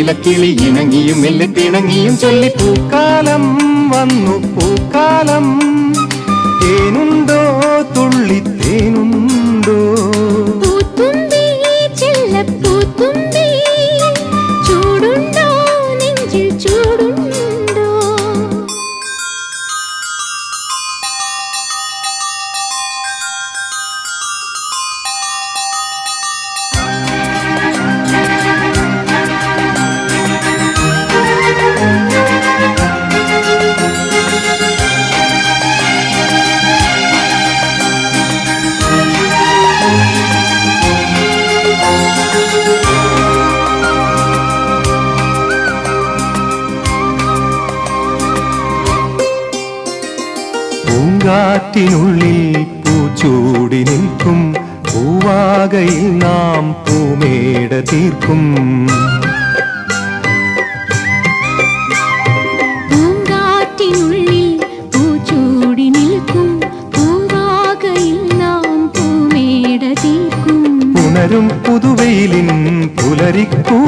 നീലക്കിളി ഇണങ്ങിയും മെല്ലെ പിണങ്ങിയും ചൊല്ലി പൂക്കാലം വന്നു പൂക്കാലം തേനുണ്ടോ തുള്ളി തേനുണ്ടോ പൂത്തുമ്പി ചെല്ലപ്പൂത്തുമ്പി ചൂടുണ്ടോ നെഞ്ചിൽ ചൂടുണ്ടോ പൂങ്കാറ്റിനുള്ളിൽ പൂച്ചൂടി നിൽക്കും പൂവാകയിൽ നാം പൂമേട തീർക്കും പൂങ്കാറ്റിനുള്ളിൽ പൂച്ചൂടി നിൽക്കും പൂവാകയിൽ നാം പൂമേട തീർക്കും പുണരും പുതുവെയിലിൻ പുലരിക്കൂ